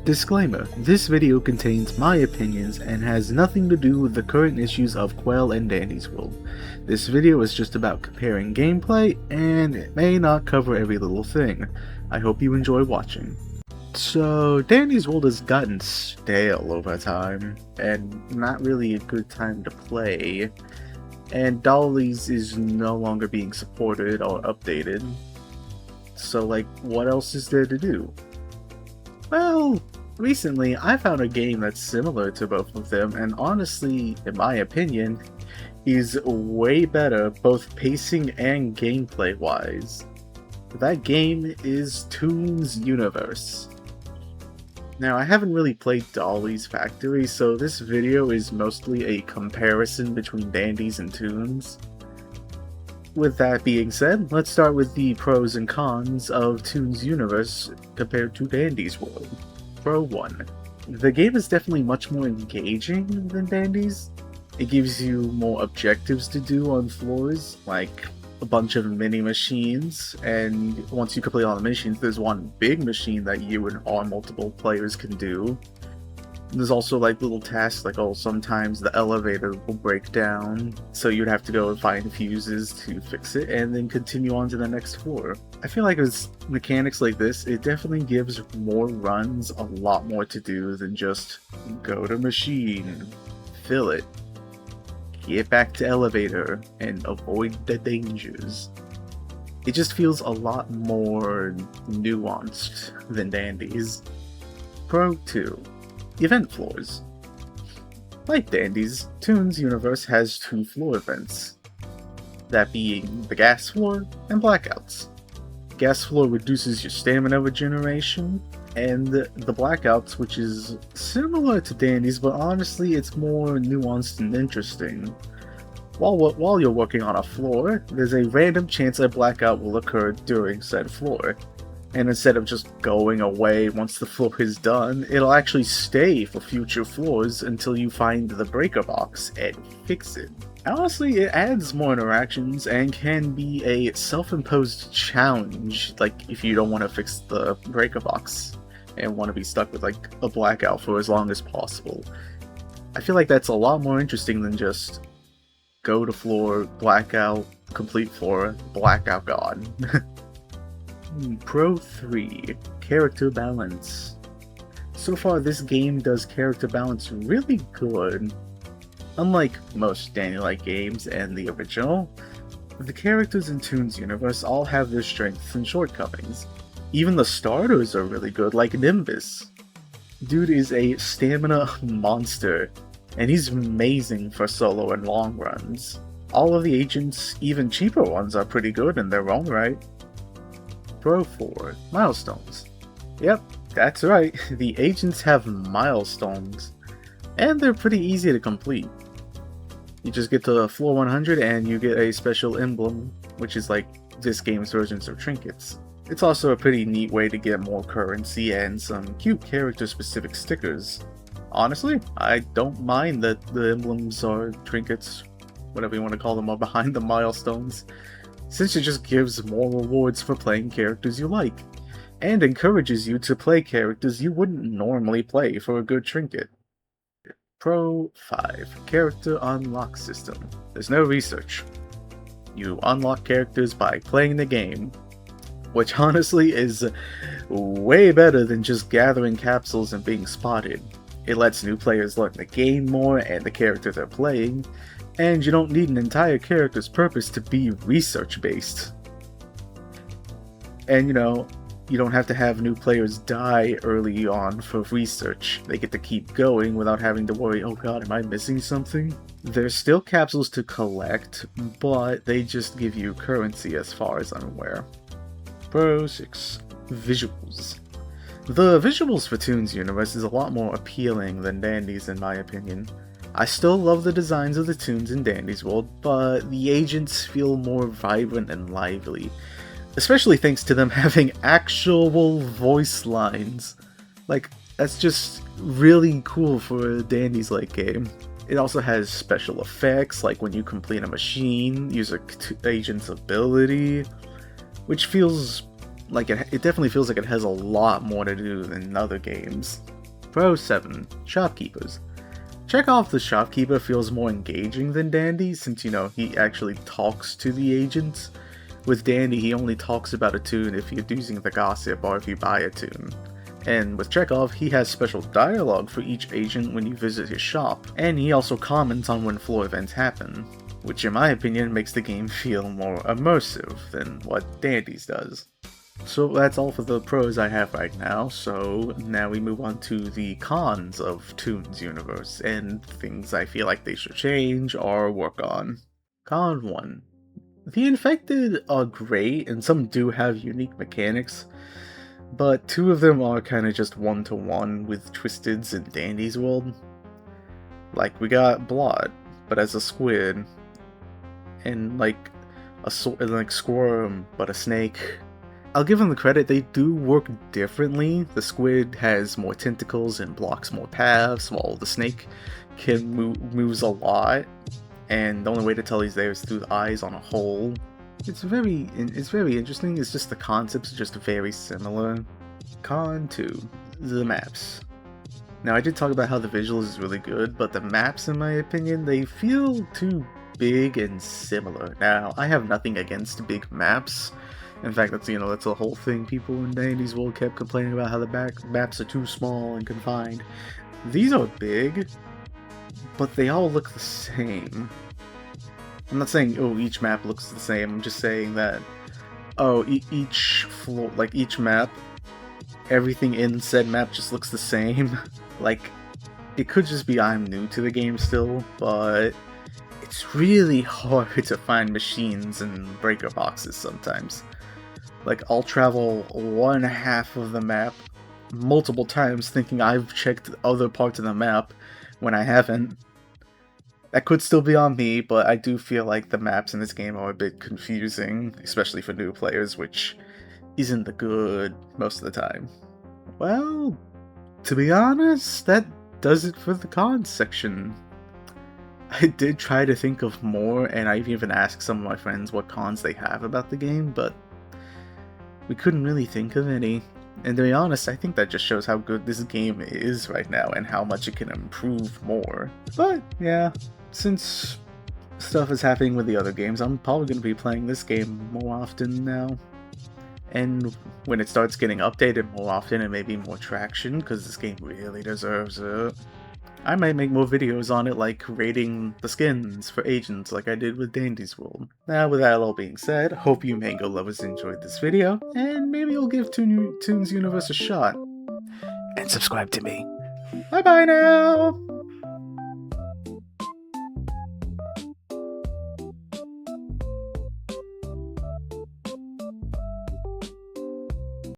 Disclaimer, this video contains my opinions and has nothing to do with the current issues of qwel and Dandy's World. This video is just about comparing gameplay, and it may not cover every little thing. I hope you enjoy watching. So, Dandy's World has gotten stale over time, and not really a good time to play, and Dollies is no longer being supported or updated. So what else is there to do? Well, recently I found a game that's similar to both of them, and honestly, in my opinion, is way better both pacing and gameplay wise. That game is Toon's Universe. Now, I haven't really played Dolly's Factory, so this video is mostly a comparison between Dandy's and Toons. With that being said, let's start with the pros and cons of Toon's Universe compared to Dandy's World. Pro 1. The game is definitely much more engaging than Dandy's. It gives you more objectives to do on floors, like a bunch of mini machines, and once you complete all the machines, there's one big machine that you and all multiple players can do. There's also little tasks sometimes the elevator will break down, so you'd have to go and find fuses to fix it and then continue on to the next floor. I feel like with mechanics like this, it definitely gives more runs a lot more to do than just go to machine, fill it, get back to elevator, and avoid the dangers. It just feels a lot more nuanced than Dandy's. Pro 2. Event floors. Like Dandy's, Toon's Universe has two floor events, that being the gas floor and blackouts. Gas floor reduces your stamina regeneration, and the blackouts, which is similar to Dandy's, but honestly it's more nuanced and interesting. While you're working on a floor, there's a random chance a blackout will occur during said floor. And instead of just going away once the floor is done, it'll actually stay for future floors until you find the breaker box and fix it. Honestly, it adds more interactions and can be a self-imposed challenge, if you don't want to fix the breaker box and want to be stuck with a blackout for as long as possible. I feel like that's a lot more interesting than just go to floor, blackout, complete floor, blackout gone. Pro 3. Character balance. So far this game does character balance really good. Unlike most Dandy-like games and the original, the characters in Toon's Universe all have their strengths and shortcomings. Even the starters are really good, like Nimbus. Dude is a stamina monster, and he's amazing for solo and long runs. All of the agents, even cheaper ones, are pretty good in their own right. Pro 4. Milestones. Yep, that's right, the agents have milestones, and they're pretty easy to complete. You just get to floor 100 and you get a special emblem, which is this game's versions of trinkets. It's also a pretty neat way to get more currency and some cute character-specific stickers. Honestly, I don't mind that the emblems or trinkets, whatever you want to call them, are behind the milestones, since it just gives more rewards for playing characters you like, and encourages you to play characters you wouldn't normally play for a good trinket. Pro 5. Character unlock system. There's no research. You unlock characters by playing the game, which honestly is way better than just gathering capsules and being spotted. It lets new players learn the game more and the character they're playing, and you don't need an entire character's purpose to be research-based. And you don't have to have new players die early on for research. They get to keep going without having to worry, oh god, am I missing something? There's still capsules to collect, but they just give you currency as far as I'm aware. Pro 6. Visuals. The visuals for Toon's Universe is a lot more appealing than Dandy's in my opinion. I still love the designs of the Toons in Dandy's World, but the agents feel more vibrant and lively, especially thanks to them having actual voice lines. That's just really cool for a Dandy's-like game. It also has special effects, like when you complete a machine, use an agent's ability, which feels Like, it definitely feels like it has a lot more to do than other games. Pro 7. Shopkeepers. Chekhov the shopkeeper feels more engaging than Dandy, since, you know, he actually talks to the agents. With Dandy, he only talks about a toon if you're using the gossip or if you buy a toon. And with Chekhov, he has special dialogue for each agent when you visit his shop, and he also comments on when floor events happen, which in my opinion makes the game feel more immersive than what Dandy's does. So that's all for the pros I have right now, so now we move on to the cons of Toon's universe, and things I feel like they should change or work on. Con 1. The infected are great, and some do have unique mechanics, but 2 of them are kinda just one-to-one with Twisted's and Dandy's world. Like, we got Blot, but as a squid, and like Squirm, but a snake. I'll give them the credit, they do work differently. The squid has more tentacles and blocks more paths, while the snake moves a lot, and the only way to tell he's there is through the eyes on a hole. It's very interesting, it's just the concepts are just very similar. Con 2. The maps. Now I did talk about how the visuals is really good, but the maps in my opinion, they feel too big and similar. Now, I have nothing against big maps. In fact, that's the whole thing. People in Dandy's world kept complaining about how the maps are too small and confined. These are big, but they all look the same. I'm not saying, oh, each map looks the same. I'm just saying that, oh, each floor, like each map, everything in said map just looks the same. Like, it could just be I'm new to the game still, but it's really hard to find machines and breaker boxes sometimes. Like, I'll travel 1/2 of the map multiple times thinking I've checked other parts of the map when I haven't. That could still be on me, but I do feel like the maps in this game are a bit confusing, especially for new players, which isn't the good most of the time. Well, to be honest, that does it for the cons section. I did try to think of more, and I even asked some of my friends what cons they have about the game, but we couldn't really think of any. And to be honest, I think that just shows how good this game is right now and how much it can improve more. But yeah, since stuff is happening with the other games, I'm probably going to be playing this game more often now. And when it starts getting updated more often and maybe more traction, because this game really deserves it, I might make more videos on it, like rating the skins for agents like I did with Dandy's World. Now, with that all being said, hope you mango lovers enjoyed this video, and maybe you'll give Toon's Universe a shot. And subscribe to me. Bye bye now!